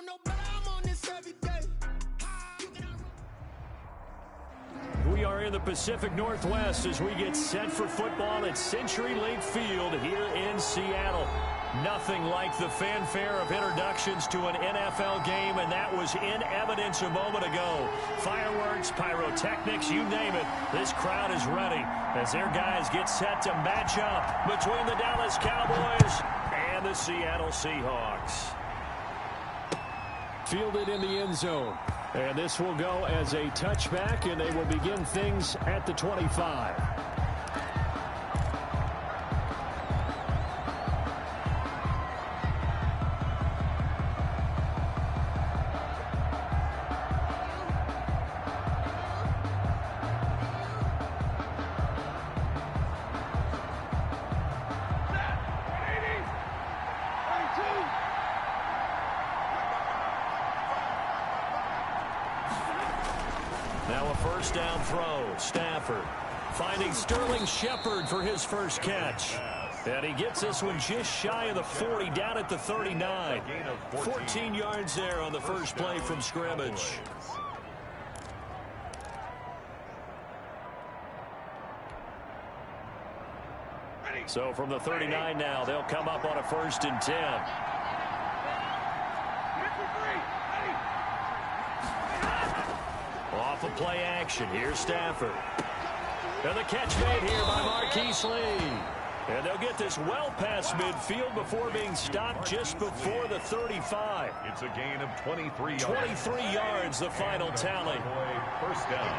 don't know, but I'm on this every day. We are in the Pacific Northwest as we get set for football at Century Link Field here in Seattle. Nothing like the fanfare of introductions to an NFL game, and that was in evidence a moment ago. Fireworks, pyrotechnics, you name it. This crowd is ready as their guys get set to match up between the Dallas Cowboys and the Seattle Seahawks. Fielded in the end zone. And this will go as a touchback, and they will begin things at the 25. Now a first down throw. Stafford finding Sterling Shepard for his first catch. And he gets this one just shy of the 40, down at the 39. 14 yards there on the first play from scrimmage. So from the 39 now, they'll come up on a 1st and 10. Off of play action. Here's Stafford. And the catch made here by Marquise Lee. And they'll get this well past midfield before being stopped just before the 35. It's a gain of 23 yards. 23 yards, the final tally. First down.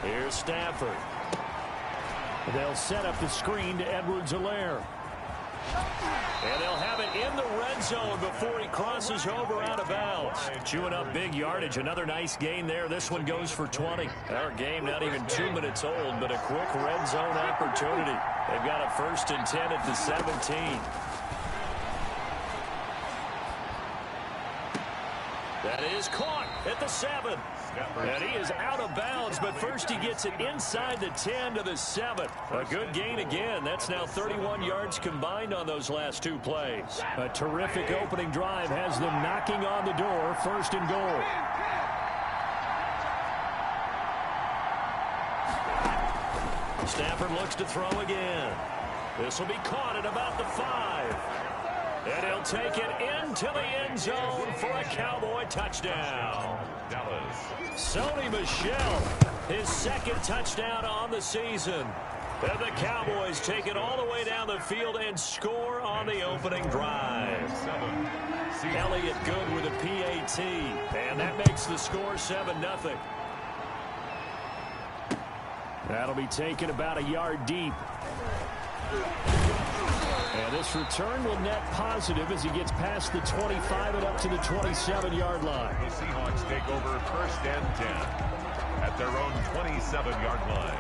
Here's Stafford. They'll set up the screen to Edwards-Helaire. And they'll have it in the red zone before he crosses over out of bounds. Chewing up big yardage. Another nice gain there. This one goes for 20. Our game not even 2 minutes old, but a quick red zone opportunity. They've got a 1st and 10 at the 17. That is caught at the 7. And he is out of bounds, but first he gets it inside the 10 to the 7. A good gain again. That's now 31 yards combined on those last 2 plays. A terrific opening drive has them knocking on the door. 1st and goal. Stafford looks to throw again. This will be caught at about the 5. And he'll take it into the end zone for a Cowboy touchdown. Dallas. Sony Michel, his 2nd touchdown on the season. And the Cowboys take it all the way down the field and score on the opening drive. Elliott good with a PAT. And that makes the score 7-0. That'll be taken about a yard deep. And this return will net positive as he gets past the 25 and up to the 27-yard line. The Seahawks take over 1st and 10 at their own 27-yard line.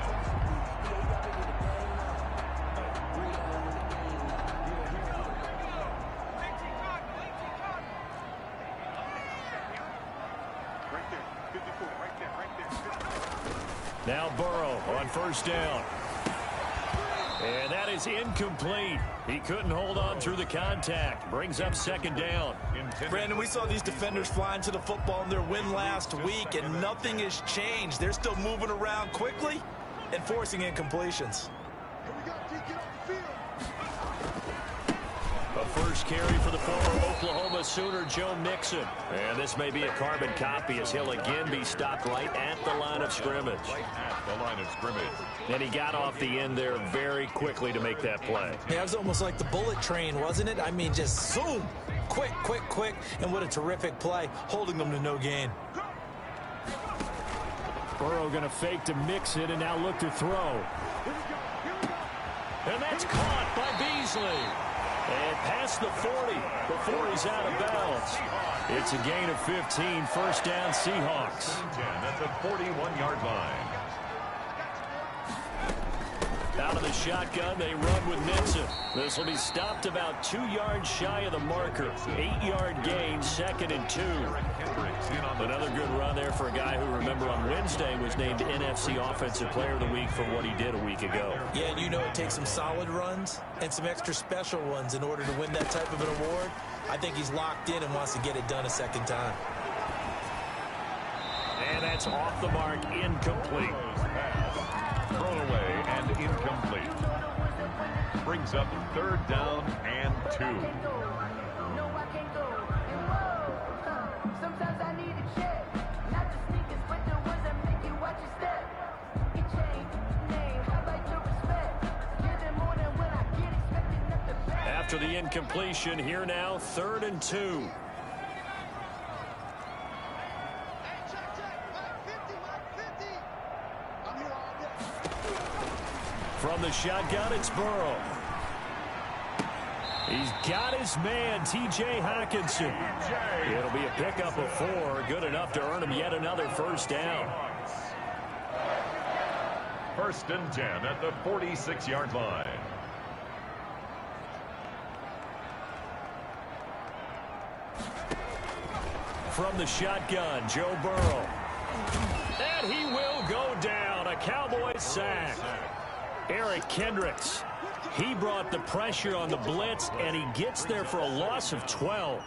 Now Burrow on 1st down. And that is incomplete. He couldn't hold on through the contact. Brings up 2nd down. Brandon, we saw these defenders flying to the football in their win last week, and nothing has changed. They're still moving around quickly and forcing incompletions. A first carry for the former Oklahoma Sooner, Joe Mixon. And this may be a carbon copy as he'll again be stopped right at the line of scrimmage. Right at the line of scrimmage. And he got off the end there very quickly to make that play. Yeah, it was almost like the bullet train, wasn't it? I mean, just zoom. Quick, quick, quick. And what a terrific play, holding them to no gain. Burrow going to fake to Mixon and now look to throw. And that's caught by Beasley. And past the 40 before he's out of bounds. It's a gain of 15, 1st down Seahawks. That's a 41-yard line. Out of the shotgun, they run with Nixon. This will be stopped about 2 yards shy of the marker. 8-yard gain, 2nd and 2. Another good run there for a guy who, remember, on Wednesday was named NFC Offensive Player of the Week for what he did a week ago. Yeah, and you know it takes some solid runs and some extra special ones in order to win that type of an award. I think he's locked in and wants to get it done a second time. And that's off the mark, incomplete. Thrown away and incomplete. Brings up 3rd down and 2. Sometimes I need a check, not the sneakers, but the ones that make you watch your step. Get changed, name, I like your respect. Give them more than when I get expected not to back. After the incompletion, here now, 3rd and 2. From the shotgun, it's Burrow. He's got his man, T.J. Hawkinson. It'll be a pickup of 4, good enough to earn him yet another 1st down. 1st and 10 at the 46-yard line. From the shotgun, Joe Burrow. And he will go down, a Cowboys sack. Eric Kendricks, he brought the pressure on the blitz, and he gets there for a loss of 12.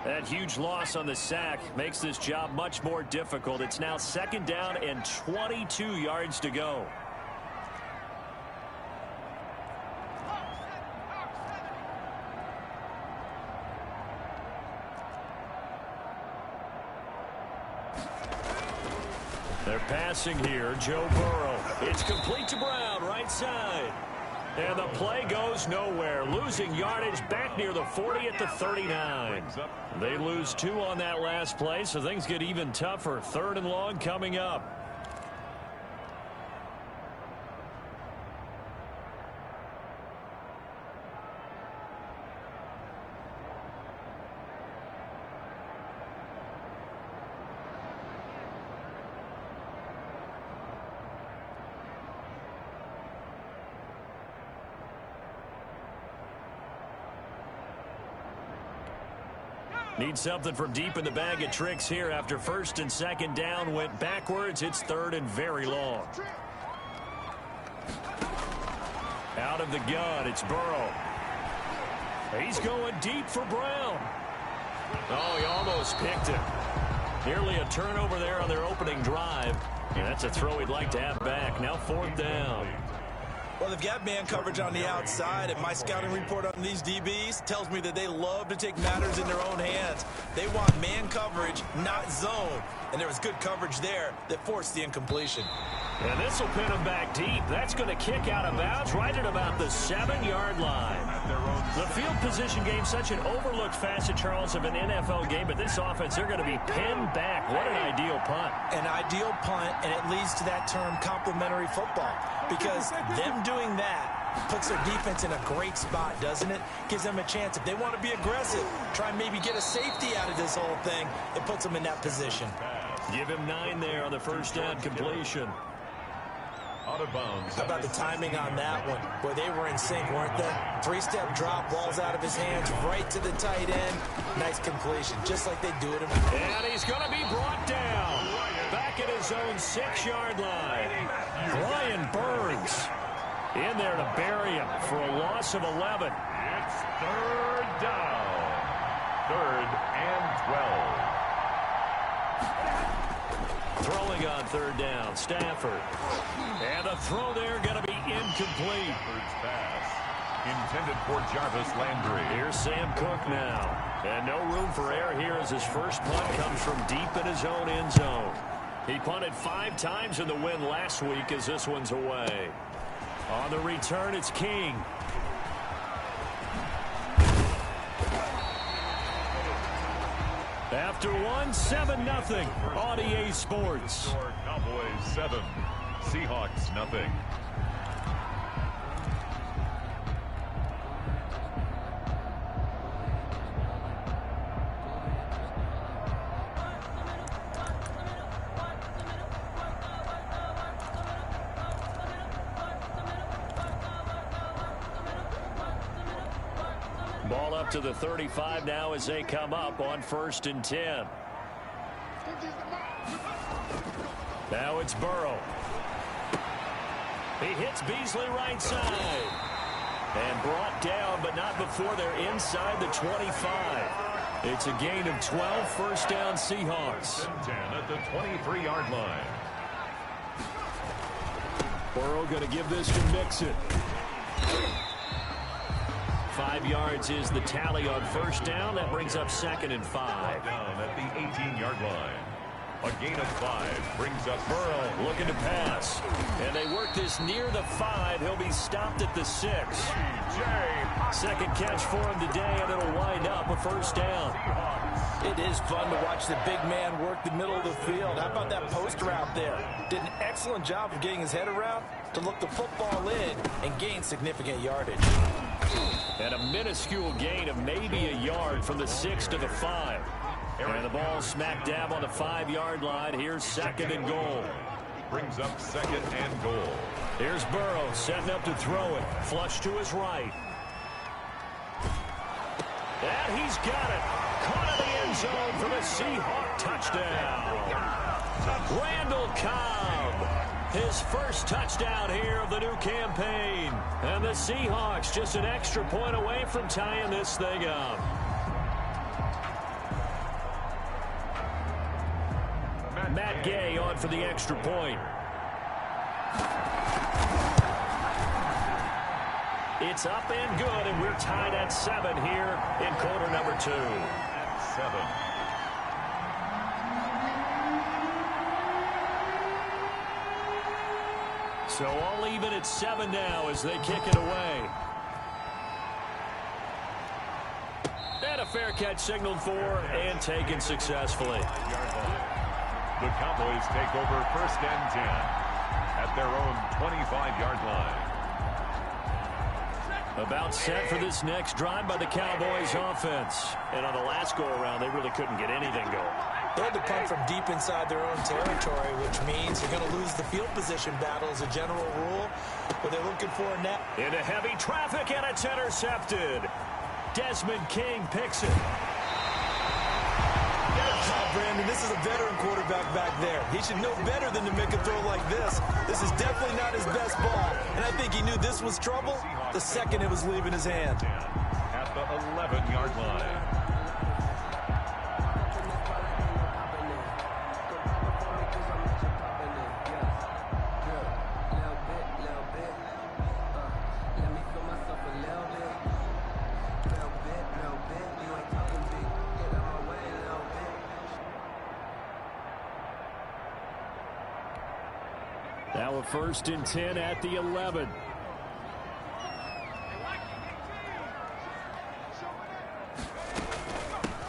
That huge loss on the sack makes this job much more difficult. It's now 2nd down and 22 yards to go. They're passing here, Joe Burrow. It's complete to Brown, right side. And the play goes nowhere. Losing yardage back near the 40 at the 39. They lose 2 on that last play, so things get even tougher. 3rd and long coming up. Need something from deep in the bag of tricks here after 1st and 2nd down went backwards. It's 3rd and very long. Out of the gun, it's Burrow. He's going deep for Brown. Oh, he almost picked it. Nearly a turnover there on their opening drive. And that's a throw he'd like to have back. Now 4th down. Well, they've got man coverage on the outside, and my scouting report on these DBs tells me that they love to take matters in their own hands. They want man coverage, not zone. And there was good coverage there that forced the incompletion. And this will pin him back deep. That's going to kick out of bounds right at about the 7-yard line. The field position game, such an overlooked facet, Charles, of an NFL game. But this offense, they're going to be pinned back. What an ideal punt. An ideal punt, and it leads to that term complementary football. Because them doing that puts their defense in a great spot, doesn't it? Gives them a chance. If they want to be aggressive, try and maybe get a safety out of this whole thing, it puts them in that position. Give him 9 there on the 1st down completion. Out of bounds. How about the timing on that one? Boy, they were in sync, weren't they? 3-step drop, ball's out of his hands, right to the tight end. Nice completion, just like they do it. And he's going to be brought down. Back at his own 6-yard line. Brian Burns in there to bury him for a loss of 11. It's 3rd down. 3rd and 12. Throwing on 3rd down, Stafford. And the throw there going to be incomplete. Bird's pass intended for Jarvis Landry. Here's Sam Cook now. And no room for error here as his first punt comes from deep in his own end zone. He punted 5 times in the win last week as this one's away. On the return, it's King. After one, 7-0 on EA Sports. Cowboys 7, Seahawks nothing. Ball up to the 35 now as they come up on 1st and 10. Now it's Burrow. He hits Beasley right side. And brought down, but not before they're inside the 25. It's a gain of 12, first down Seahawks. 10 at the 23-yard line. Burrow going to give this to Mixon. 5 yards is the tally on first down. That brings up 2nd and 5. Down at the 18-yard line. A gain of 5 brings up Burrow looking to pass. And they work this near the 5. He'll be stopped at the 6. Second catch for him today, and it'll wind up a first down. It is fun to watch the big man work the middle of the field. How about that post route there? Did an excellent job of getting his head around to look the football in and gain significant yardage. And a minuscule gain of maybe a yard from the 6 to the 5. And the ball smack dab on the 5-yard line. Here's 2nd and goal. Brings up 2nd and goal. Here's Burrow setting up to throw it. Flush to his right. And he's got it. Caught in the end zone for the Seahawk touchdown. Randall Cobb. His first touchdown here of the new campaign. And the Seahawks just an extra point away from tying this thing up. Matt Gay on for the extra point. It's up and good, and we're tied at 7 here in quarter number 2. At 7. So all even at 7 now as they kick it away. And a fair catch signaled for and taken successfully. The Cowboys take over 1st and 10 at their own 25-yard line. About set for this next drive by the Cowboys offense. And on the last go-around, they really couldn't get anything going. They had to punt from deep inside their own territory, which means you're going to lose the field position battle as a general rule. But they're looking for a net. Into heavy traffic, and it's intercepted. Desmond King picks it. Brandon, this is a veteran quarterback back there. He should know better than to make a throw like this. This is definitely not his best ball, and I think he knew this was trouble the second it was leaving his hand. At the 11-yard line. Now a 1st and 10 at the 11.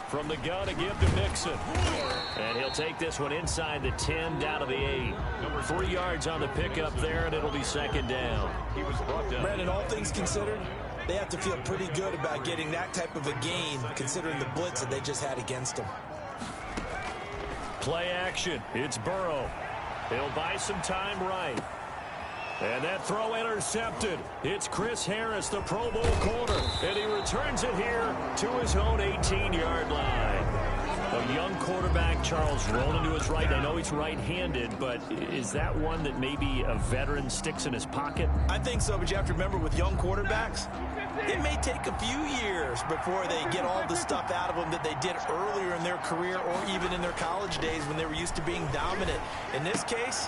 From the gun to give to Mixon. And he'll take this one inside the 10 down to the 8. 3 yards on the pickup there, and it'll be 2nd down. He was brought down. Brandon, all things considered, they have to feel pretty good about getting that type of a gain considering the blitz that they just had against them. Play action. It's Burrow. He'll buy some time right. And that throw intercepted. It's Chris Harris, the Pro Bowl corner. And he returns it here to his own 18-yard line. A young quarterback, Charles, rolling to his right. I know he's right-handed, but is that one that maybe a veteran sticks in his pocket? I think so, but you have to remember with young quarterbacks, it may take a few years before they get all the stuff out of them that they did earlier in their career or even in their college days when they were used to being dominant. In this case,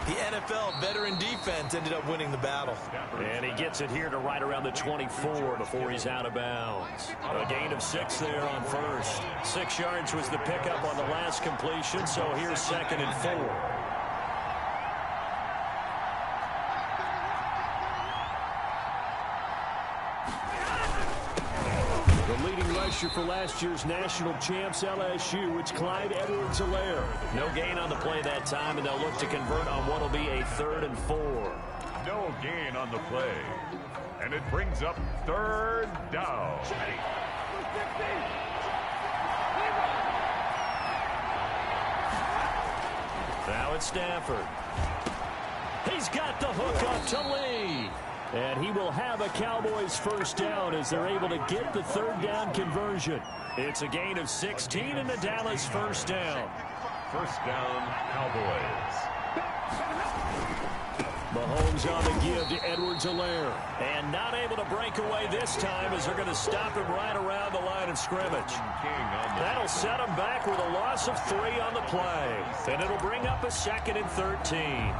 the NFL veteran defense ended up winning the battle. And he gets it here to right around the 24 before he's out of bounds. A gain of 6 there on first. 6 yards was the pickup on the last completion, so here's 2nd and 4. For last year's national champs LSU, it's Clyde Edwards-Helaire. No gain on the play that time, and they'll look to convert on what will be a 3rd and 4. No gain on the play. And it brings up 3rd down. Now it's Stafford. He's got the hook up to Lee. And he will have a Cowboys first down as they're able to get the third down conversion. It's a gain of 16 and the Dallas first down. First down, Cowboys. Mahomes on the give to Edwards-Helaire. And not able to break away this time as they're going to stop him right around the line of scrimmage. That'll set him back with a loss of 3 on the play. And it'll bring up a 2nd and 13.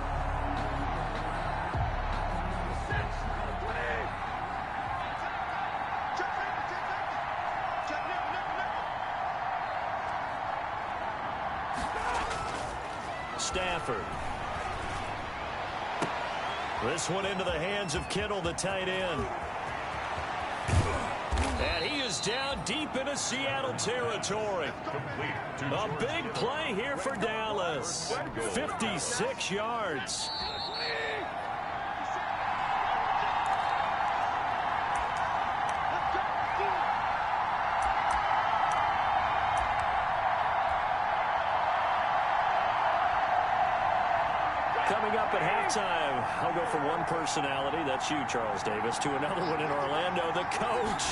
Stafford. This one into the hands of Kittle, the tight end. And he is down deep into Seattle territory. A big play here for Dallas. 56 yards. Coming up at halftime, I'll go from one personality, that's you, Charles Davis, to another one in Orlando, the coach.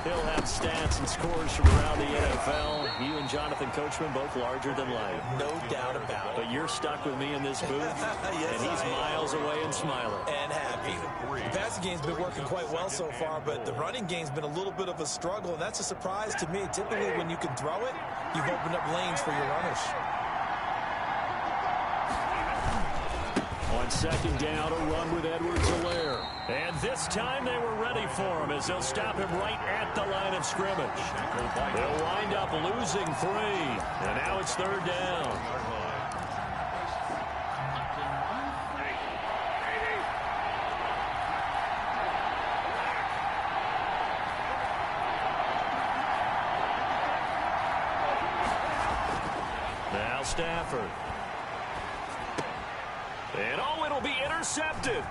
He'll have stats and scores from around the NFL. You and Jonathan Coachman both larger than life. No doubt about it. But you're stuck with me in this booth, yes, and he's miles away and smiling. And happy. The passing game's been working quite well so far, but the running game's been a little bit of a struggle, and that's a surprise to me. Typically, when you can throw it, you've opened up lanes for your runners. On second down, a run with Edwards-Helaire. And this time they were ready for him as they'll stop him right at the line of scrimmage. They'll wind up losing 3. And now it's third down. Now Stafford. And oh, it'll be intercepted.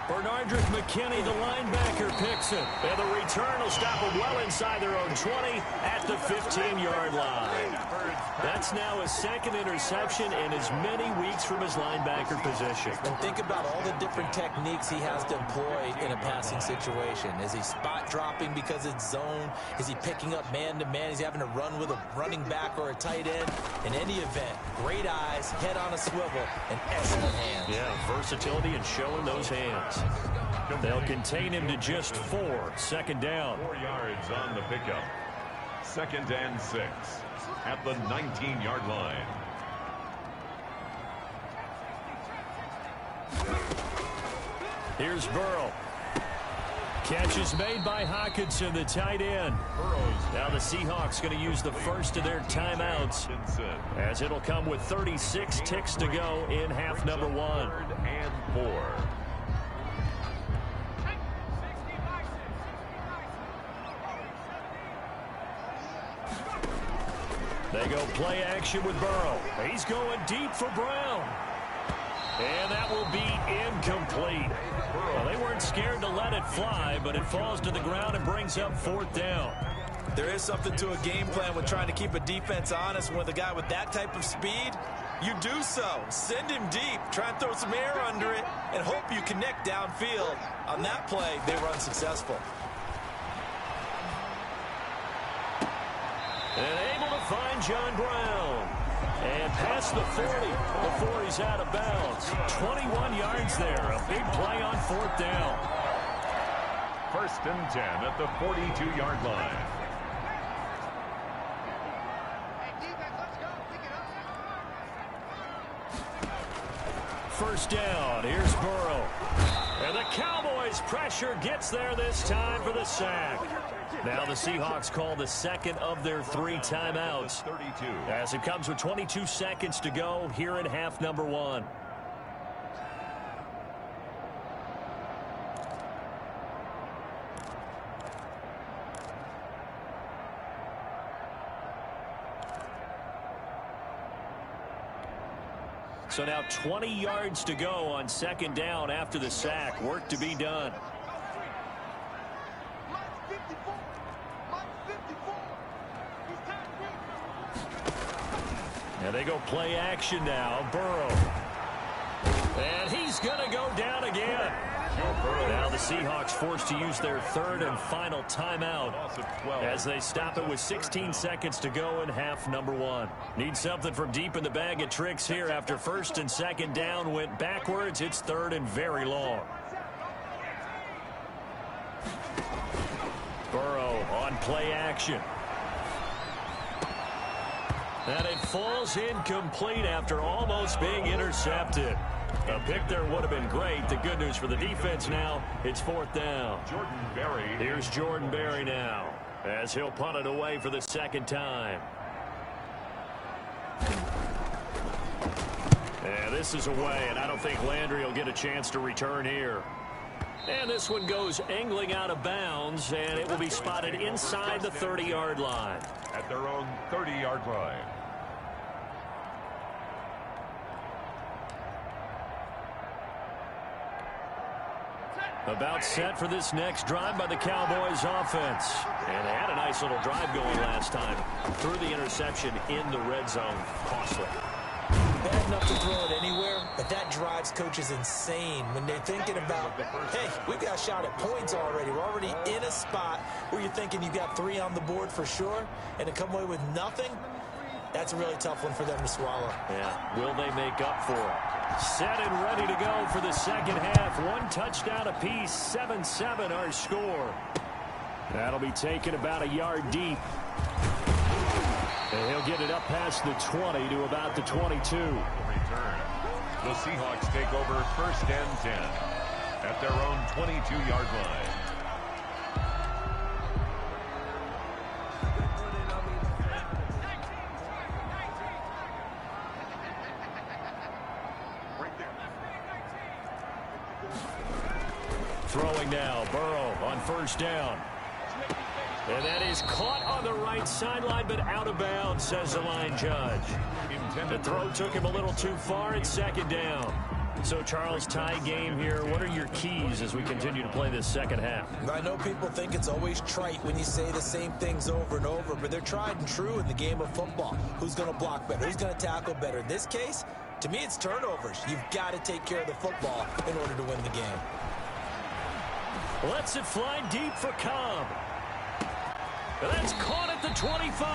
Bernardrick McKinney, the linebacker, picks it. And the return will stop them well inside their own 20 at the 15-yard line. That's now his 2nd interception in as many weeks from his linebacker position. And think about all the different techniques he has to employ in a passing situation. Is he spot dropping because it's zone? Is he picking up man-to-man? Is he having to run with a running back or a tight end? In any event, great eyes, head on a swivel, and excellent hands. Yeah, versatility and showing those hands. They'll contain him to just 4. Second down. 4 yards on the pickup. 2nd and 6 at the 19-yard line. Here's Burrow. Catch is made by Hockenson, the tight end. Now the Seahawks going to use the first of their timeouts, as it'll come with 36 ticks to go in half number 1. 3rd and 4. They go play action with Burrow. He's going deep for Brown. And that will be incomplete. Well, they weren't scared to let it fly, but it falls to the ground and brings up 4th down. There is something to a game plan with trying to keep a defense honest. With a guy with that type of speed, you do so. Send him deep. Try and throw some air under it and hope you connect downfield. On that play, they were unsuccessful. And able to find John Brown. And past the 40 before he's out of bounds. 21 yards there. A big play on 4th down. 1st and 10 at the 42-yard line. First down. Here's Burrow. And the Cowboys' pressure gets there this time for the sack. Now the Seahawks call the 2nd of their 3 timeouts, as it comes with 22 seconds to go here in half number 1. So now 20 yards to go on 2nd down after the sack. Work to be done. Now they go play action now. Burrow. And he's going to go down again. Now the Seahawks forced to use their third and final timeout as they stop it with 16 seconds to go in half number one. Need something from deep in the bag of tricks here after first and second down went backwards. It's third and very long. Burrow on play action. And it falls incomplete after almost being intercepted. A pick there would have been great. The good news for the defense now, it's fourth down. Jordan Berry. Here's Jordan Berry now as he'll punt it away for the second time. And this is away, and I don't think Landry will get a chance to return here. And this one goes angling out of bounds, and it will be spotted inside the 30-yard line. At their own 30-yard line. About set for this next drive by the Cowboys offense. And they had a nice little drive going last time. Threw the interception in the red zone. Costly. Bad enough to throw it anywhere, but that drives coaches insane when they're thinking about, hey, we've got a shot at points already. We're already in a spot where you're thinking you've got 3 on the board for sure, and to come away with nothing, that's a really tough one for them to swallow. Yeah, will they make up for it? Set and ready to go for the second half. 1 touchdown apiece, 7-7 our score. That'll be taken about a yard deep. And he'll get it up past the 20 to about the 22. Return. The Seahawks take over first and 10 at their own 22-yard line. Throwing now, Burrow on first down. And that is caught on the right sideline, but out of bounds, says the line judge. The throw took him a little too far. It's second down. So, Charles, tie game here. What are your keys as we continue to play this second half? I know people think it's always trite when you say the same things over and over, but they're tried and true in the game of football. Who's going to block better? Who's going to tackle better? In this case, to me, it's turnovers. You've got to take care of the football in order to win the game. Lets it fly deep for Cobb. That's caught at the 25.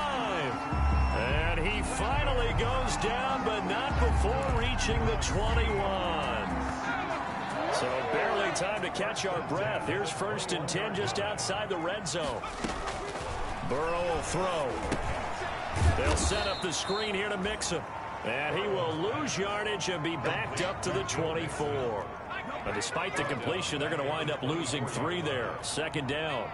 And he finally goes down, but not before reaching the 21. So barely time to catch our breath. Here's first and 10 just outside the red zone. Burrow will throw. They'll set up the screen here to mix him. And he will lose yardage and be backed up to the 24. But despite the completion, they're going to wind up losing 3 there. Second down.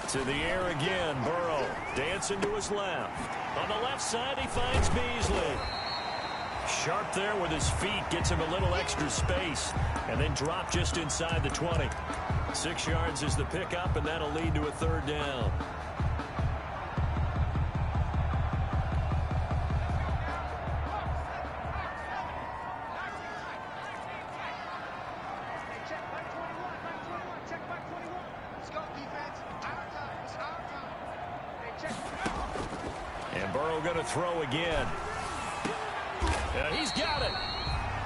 To the air again, Burrow dancing to his left. On the left side, he finds Beasley. Sharp there with his feet, gets him a little extra space, and then drop just inside the 20. 6 yards is the pickup, and that'll lead to a third down. Going to throw again. And he's got it.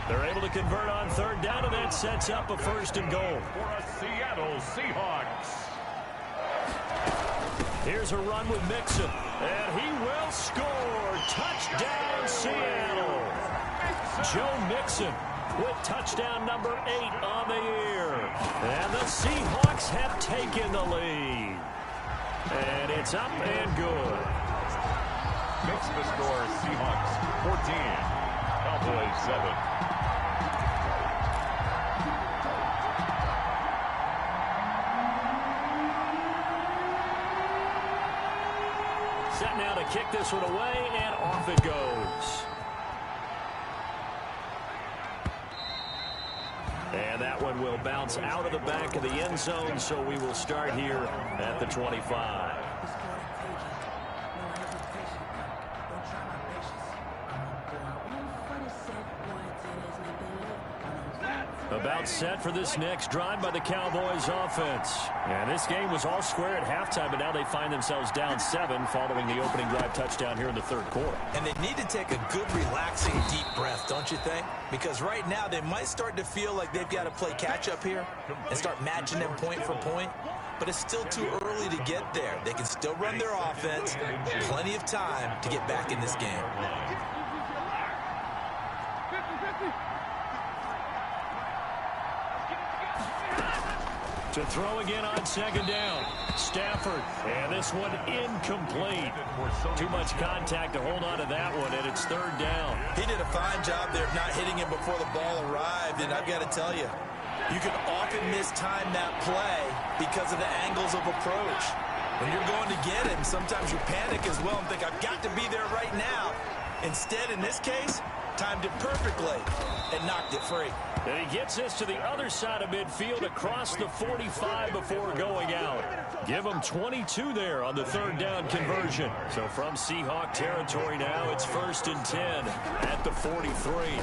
They're able to convert on third down, and that sets up a first and goal. For a Seattle Seahawks. Here's a run with Mixon, and he will score. Touchdown, Seattle. Joe Mixon with touchdown number 8 on the year. And the Seahawks have taken the lead. And it's up and good. Makes the score Seahawks 14, Cowboys 7. Set now to kick this one away, and off it goes. And that one will bounce out of the back of the end zone, so we will start here at the 25. About set for this next drive by the Cowboys offense. And this game was all square at halftime, but now they find themselves down 7 following the opening drive touchdown here in the third quarter. And they need to take a good, relaxing, deep breath, don't you think? Because right now they might start to feel like they've got to play catch-up here and start matching them point for point. But it's still too early to get there. They can still run their offense. Plenty of time to get back in this game. To throw again on second down. Stafford. And this one incomplete. Too much contact to hold on to that one, and it's third down. He did a fine job there of not hitting him before the ball arrived, and I've got to tell you, you can often mistime that play because of the angles of approach. When you're going to get him, sometimes you panic as well and think, I've got to be there right now. Instead, in this case, timed it perfectly and knocked it free. And he gets this to the other side of midfield across the 45 before going out. Give him 22 there on the third down conversion. So from Seahawk territory now, it's 1st and 10 at the 43.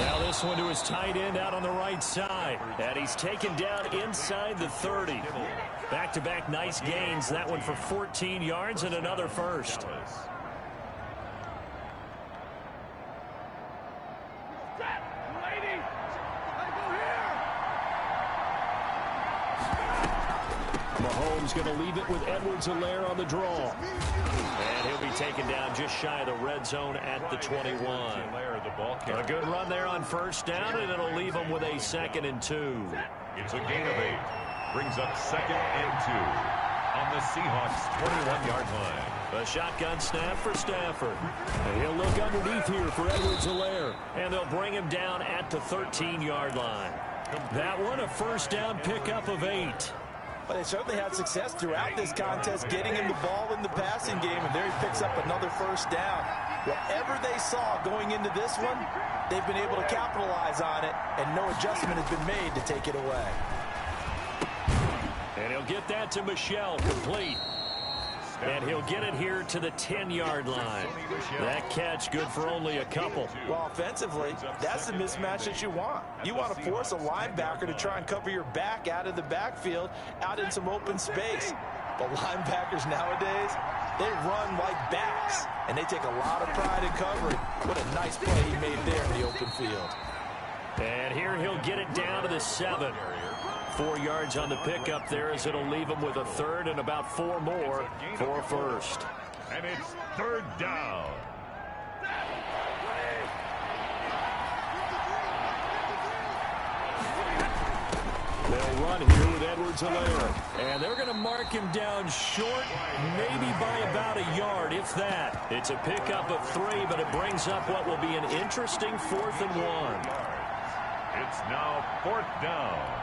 Now this one to his tight end out on the right side. And he's taken down inside the 30. Back-to-back nice gains. That one for 14 yards and another first. Mahomes going to leave it with Edwards-Helaire on the draw. And he'll be taken down just shy of the red zone at the 21. A good run there on first down, and it'll leave him with a 2nd and 2. It's a gain of 8. Brings up 2nd and 2 on the Seahawks' 21-yard line. A shotgun snap for Stafford. And he'll look underneath here for Edwards-Helaire. And they'll bring him down at the 13-yard line. That one a first down pickup of 8. But they certainly had success throughout this contest getting him the ball in the passing game, and there he picks up another first down. Whatever they saw going into this one, they've been able to capitalize on it, and no adjustment has been made to take it away. And he'll get that to Michel, complete. And he'll get it here to the 10-yard line. That catch good for only a couple. Well, offensively, that's the mismatch that you want. You want to force a linebacker to try and cover your back out of the backfield, out in some open space. But linebackers nowadays, they run like backs, and they take a lot of pride in covering. What a nice play he made there in the open field. And here he'll get it down to the 7. 4 yards on the pickup there as it'll leave him with a 3rd and about 4 more for first. And it's 3rd down. They'll run here with Edwards-Helaire. And they're going to mark him down short, maybe by about a yard, if that. It's a pickup of 3, but it brings up what will be an interesting 4th and 1. It's now 4th down.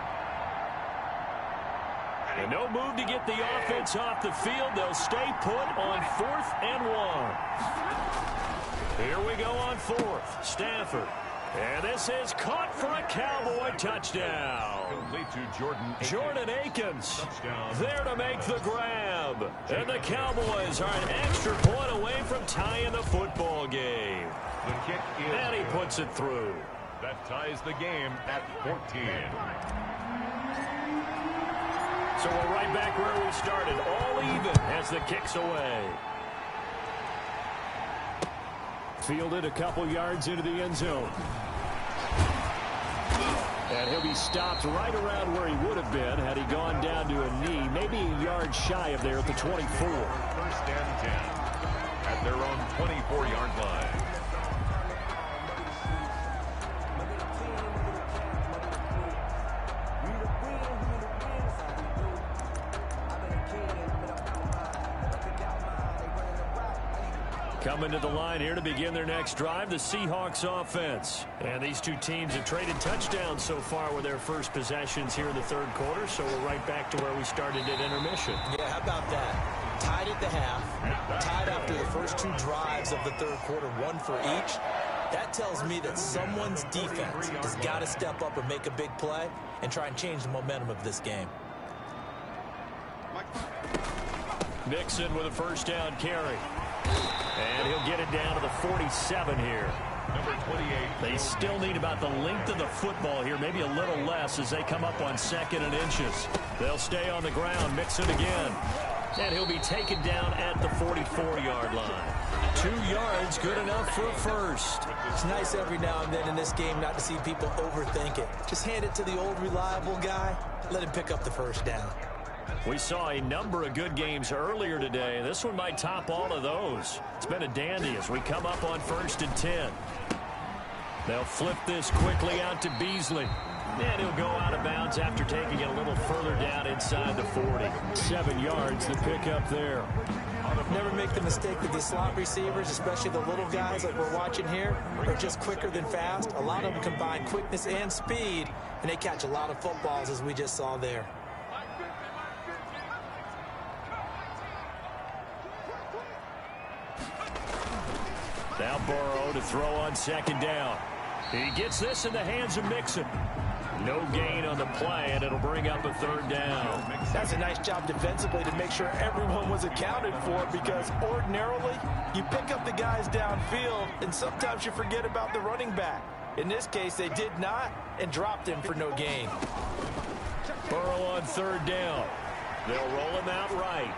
And no move to get the offense off the field. They'll stay put on 4th and 1. Here we go on 4th. Stafford. And this is caught for a Cowboy touchdown. Complete to Jordan Akins there to make the grab. And the Cowboys are an extra point away from tying the football game. The kick is and he puts it through. That ties the game at 14. So we're right back where we started, all even as the kick's away. Fielded a couple yards into the end zone. And he'll be stopped right around where he would have been had he gone down to a knee, maybe a yard shy of there at the 24. 1st and 10 at their own 24-yard line. Coming to the line here to begin their next drive, the Seahawks offense. And these two teams have traded touchdowns so far with their first possessions here in the third quarter, so we're right back to where we started at intermission. Yeah, how about that? Tied at the half, tied after the first 2 drives of the third quarter, 1 for each. That tells me that someone's defense has got to step up and make a big play and try and change the momentum of this game. Mixon with a first down carry. And he'll they'll get it down to the 47 here. Number 28. They still need about the length of the football here, maybe a little less as they come up on 2nd and inches. They'll stay on the ground, mix it again. And he'll be taken down at the 44-yard line. 2 yards, good enough for a first. It's nice every now and then in this game not to see people overthink it. Just hand it to the old reliable guy. Let him pick up the first down. We saw a number of good games earlier today. This one might top all of those. It's been a dandy as we come up on 1st and 10. They'll flip this quickly out to Beasley. And he'll go out of bounds after taking it a little further down inside the 40. 7 yards to pick up there. Never make the mistake that the slot receivers, especially the little guys like we're watching here, are just quicker than fast. A lot of them combine quickness and speed, and they catch a lot of footballs as we just saw there. Now Burrow to throw on 2nd down. He gets this in the hands of Mixon. No gain on the play, and it'll bring up a 3rd down. That's a nice job defensively to make sure everyone was accounted for, because ordinarily you pick up the guys downfield and sometimes you forget about the running back. In this case, they did not and dropped him for no gain. Burrow on 3rd down. They'll roll him out right.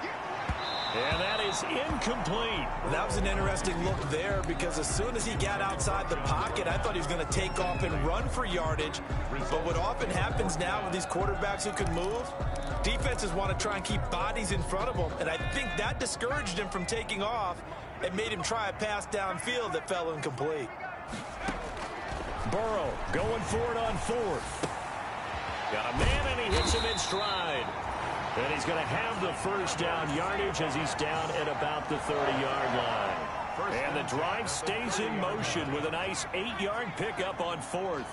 And that is incomplete. That was an interesting look there, because as soon as he got outside the pocket, I thought he was going to take off and run for yardage. But what often happens now with these quarterbacks who can move, defenses want to try and keep bodies in front of them. And I think that discouraged him from taking off and made him try a pass downfield that fell incomplete. Burrow going for it on 4th. Got a man, and he hits him in stride. And he's going to have the first down yardage as he's down at about the 30-yard line. And the drive stays in motion with a nice 8-yard pickup on 4th.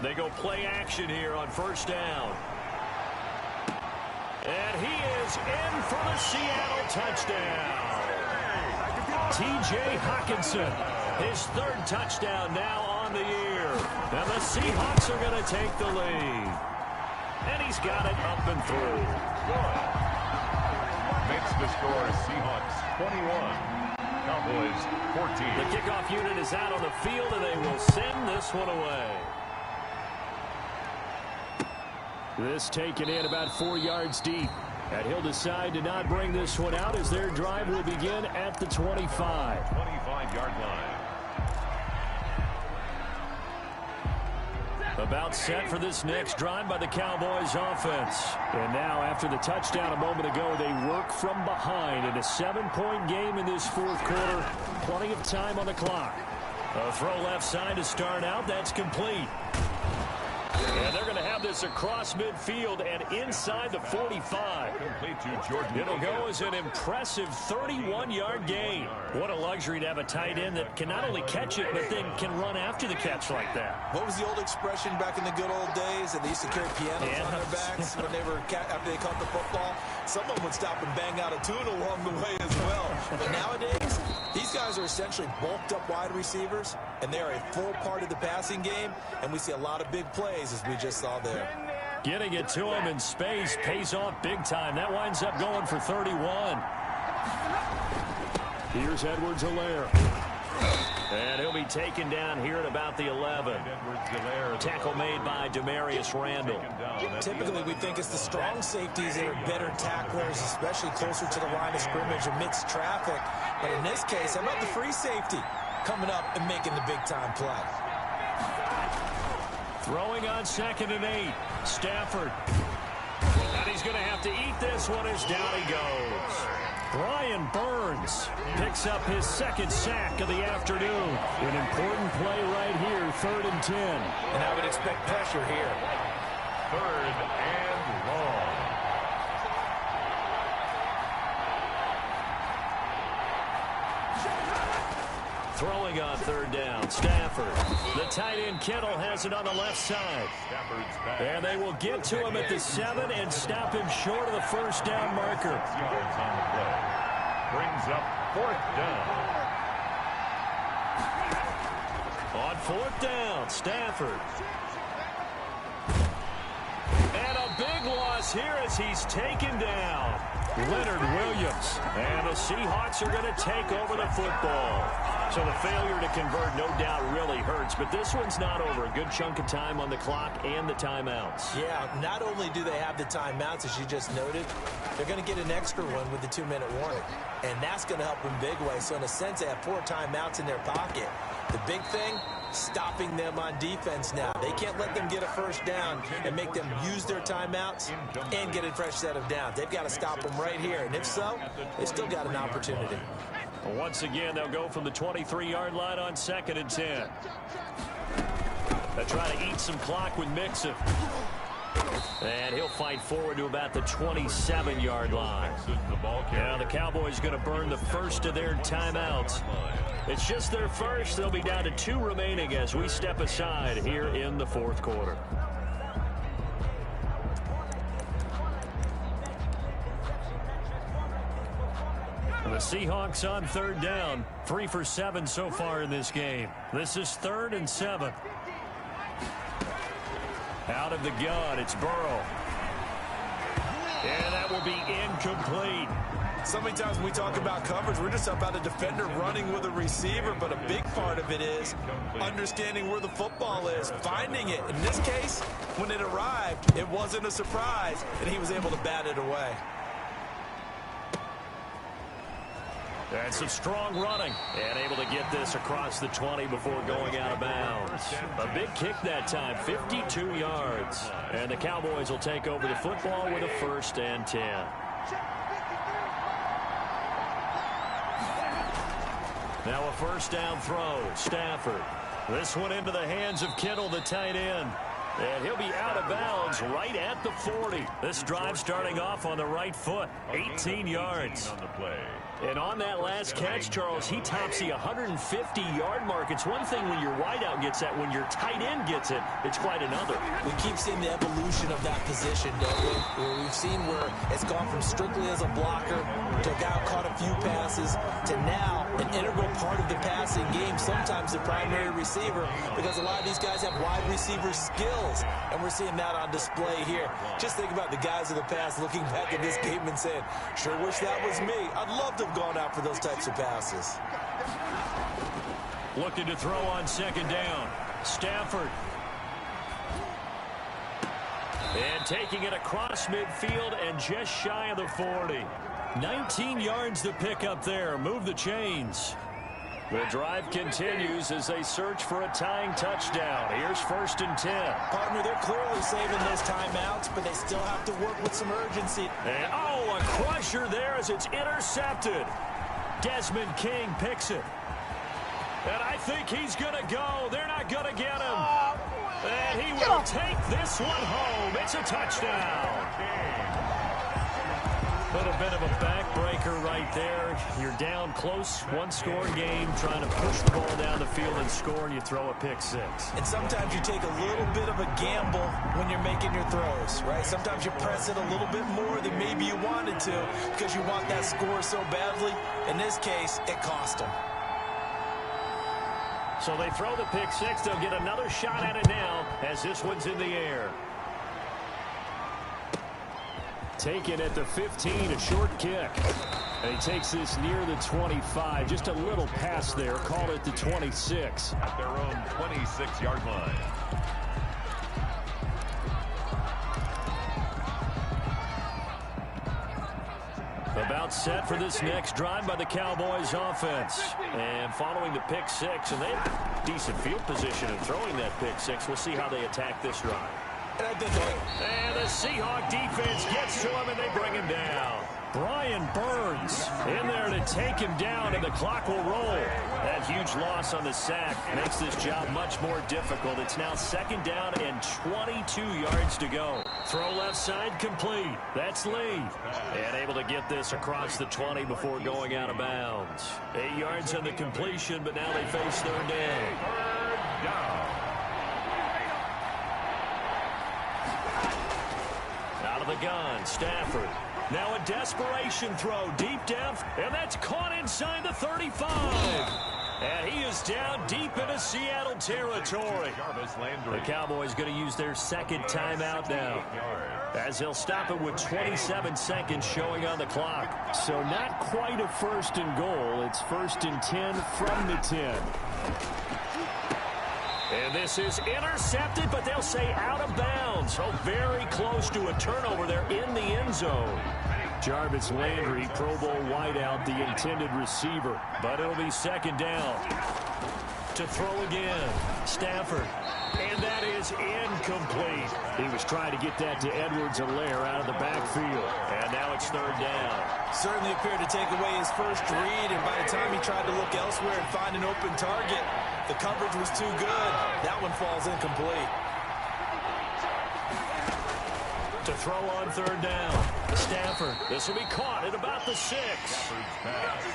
They go play action here on 1st down. And he is in for the Seattle touchdown. T.J. Hawkinson, his 3rd touchdown now on the year. And the Seahawks are going to take the lead. And he's got it up and through. Makes the score Seahawks 21, Cowboys 14. The kickoff unit is out on the field, and they will send this one away. This taken in about 4 yards deep. And he'll decide to not bring this one out as their drive will begin at the 25. 25-yard line. About set for this next drive by the Cowboys offense. And now after the touchdown a moment ago, they work from behind in a 7-point game in this 4th quarter. Plenty of time on the clock. A throw left side to start out. That's complete. And they're going to have this across midfield and inside the 45. Complete to Jordan. It'll go as an impressive 31-yard gain. What a luxury to have a tight end that can not only catch it, but then can run after the catch like that. What was the old expression back in the good old days? That they used to carry pianos on their backs when they were after they caught the football. Someone would stop and bang out a tune along the way as well. But nowadays, these guys are essentially bulked up wide receivers, and they're a full part of the passing game, and we see a lot of big plays as we just saw there. Getting it to him in space pays off big time. That winds up going for 31. Here's Edwards-Helaire. And he'll be taken down here at about the 11. Tackle made by Demarius Randall. Typically, we think it's the strong safeties that are better tacklers, especially closer to the line of scrimmage amidst traffic. But in this case, how about the free safety coming up and making the big-time play? Throwing on 2nd and 8. Stafford. And he's going to have to eat this one as down he goes. Brian Burns picks up his 2nd sack of the afternoon. An important play right here, 3rd and 10. And I would expect pressure here. 3rd and long. Throwing on 3rd down, Stafford. The tight end Kittle has it on the left side. And they will get to him at the 7 and stop him short of the 1st down marker. 6 yards on the play. Brings up 4th down. On 4th down, Stafford. And a big loss here as he's taken down. Leonard Williams. And the Seahawks are going to take over the football. So the failure to convert, no doubt, really hurts. But this one's not over. A good chunk of time on the clock and the timeouts. Yeah, not only do they have the timeouts, as you just noted, they're going to get an extra one with the 2-minute warning. And that's going to help in big way. So in a sense, they have 4 timeouts in their pocket. The big thing, stopping them on defense now. They can't let them get a first down and make them use their timeouts and get a fresh set of downs. They've got to stop them right here. And if so, they've still got an opportunity. Once again, they'll go from the 23-yard line on 2nd and 10. They'll try to eat some clock with Mixon. And he'll fight forward to about the 27-yard line. Now the Cowboys going to burn the first of their timeouts. It's just their first. They'll be down to 2 remaining as we step aside here in the 4th quarter. The Seahawks on 3rd down. 3 for 7 so far in this game. This is 3rd and 7. Out of the gun, it's Burrow. And that will be incomplete. So many times when we talk about coverage, we're just about a defender running with a receiver, but a big part of it is understanding where the football is, finding it. In this case, when it arrived, it wasn't a surprise, and he was able to bat it away. And some strong running. And able to get this across the 20 before going out of bounds. A big kick that time, 52 yards. And the Cowboys will take over the football with a 1st and 10. Now a 1st down throw. Stafford. This one into the hands of Kittle, the tight end. And he'll be out of bounds right at the 40. This drive starting off on the right foot. 18 yards. On the play. And on that last catch, Charles, he tops the 150-yard mark. It's one thing when your wideout gets that. When your tight end gets it, it's quite another. We keep seeing the evolution of that position, don't we? Where we've seen where it's gone from strictly as a blocker to a guy who caught a few passes to now an integral part of the passing game, sometimes the primary receiver, because a lot of these guys have wide receiver skills, and we're seeing that on display here. Just think about the guys of the past looking back at this game and saying, sure wish that was me. I'd love to have gone out for those types of passes. Looking to throw on 2nd down. Stafford. And taking it across midfield and just shy of the 40. 19 yards to pick up there. Move the chains. The drive continues as they search for a tying touchdown. Here's 1st and 10. Partner, they're clearly saving those timeouts, but they still have to work with some urgency. And, oh, a crusher there as it's intercepted. Desmond King picks it. And I think he's going to go. They're not going to get him. And he will take this one home. It's a touchdown. Little bit of a backbreaker right there. You're down close, 1-score game, trying to push the ball down the field and score, and you throw a pick 6. And sometimes you take a little bit of a gamble when you're making your throws, right? Sometimes you press it a little bit more than maybe you wanted to because you want that score so badly. In this case, it cost them. So they throw the pick 6. They'll get another shot at it now as this one's in the air. Taken at the 15, a short kick. And he takes this near the 25. Just a little pass there. Call it the 26. At their own 26-yard line. About set for this next drive by the Cowboys offense. And following the pick 6, and they have decent field position in throwing that pick 6. We'll see how they attack this drive. And the Seahawk defense gets to him, and they bring him down. Brian Burns in there to take him down, and the clock will roll. That huge loss on the sack makes this job much more difficult. It's now 2nd down and 22 yards to go. Throw left side complete. That's Lee. And able to get this across the 20 before going out of bounds. 8 yards on the completion, but now they face 3rd down. Third down. Out of the gun, Stafford. Now a desperation throw deep down, and that's caught inside the 35. And he is down deep into Seattle territory. The Cowboys going to use their second timeout now, as they'll stop it with 27 seconds showing on the clock. So not quite a 1st and goal. It's 1st and 10 from the 10. And this is intercepted, but they'll say out of bounds. So very close to a turnover there in the end zone. Jarvis Landry, Pro Bowl wideout, the intended receiver. But it'll be 2nd down. To throw again, Stafford. And that is incomplete. He was trying to get that to Edwards-Helaire out of the backfield. And now it's 3rd down. Certainly appeared to take away his first read, and by the time he tried to look elsewhere and find an open target, the coverage was too good. That one falls incomplete. To throw on 3rd down. Stafford. This will be caught at about the 6.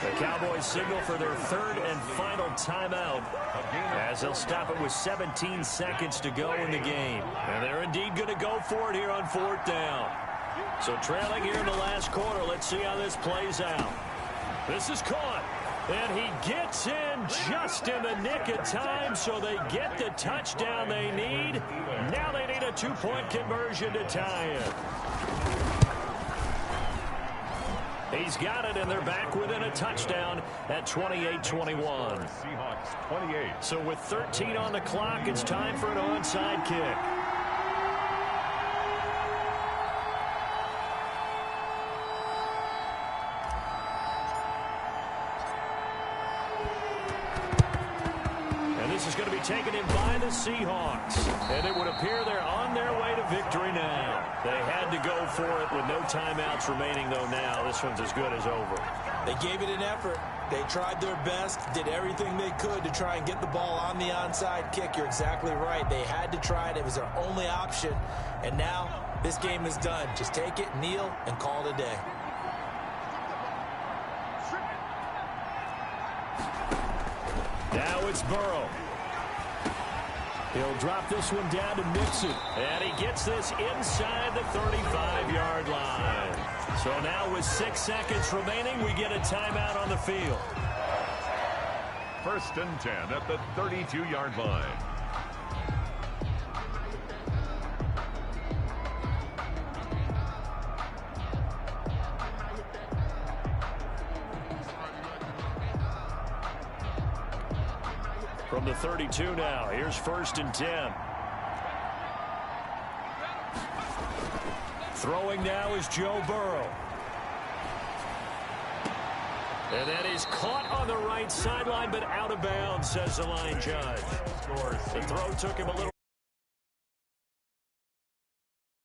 The Cowboys signal for their 3rd and final timeout, as they'll stop it with 17 seconds to go in the game. And they're indeed going to go for it here on 4th down. So trailing here in the last quarter. Let's see how this plays out. This is caught. And he gets in just in the nick of time, so they get the touchdown they need. Now they need a 2-point conversion to tie it. He's got it, and they're back within a touchdown at 28-21. Seahawks 28. So with 13 on the clock, it's time for an onside kick. This is going to be taken in by the Seahawks. And it would appear they're on their way to victory now. They had to go for it with no timeouts remaining, though now this one's as good as over. They gave it an effort. They tried their best, did everything they could to try and get the ball on the onside kick. You're exactly right. They had to try it. It was their only option. And now this game is done. Just take it, kneel, and call it a day. Now it's Burrow. He'll drop this one down to Mixon. And he gets this inside the 35-yard line. So now with 6 seconds remaining, we get a timeout on the field. 1st and 10 at the 32-yard line. From the 32 now, here's 1st and 10. Throwing now is Joe Burrow. And that is caught on the right sideline, but out of bounds, says the line judge. The throw took him a little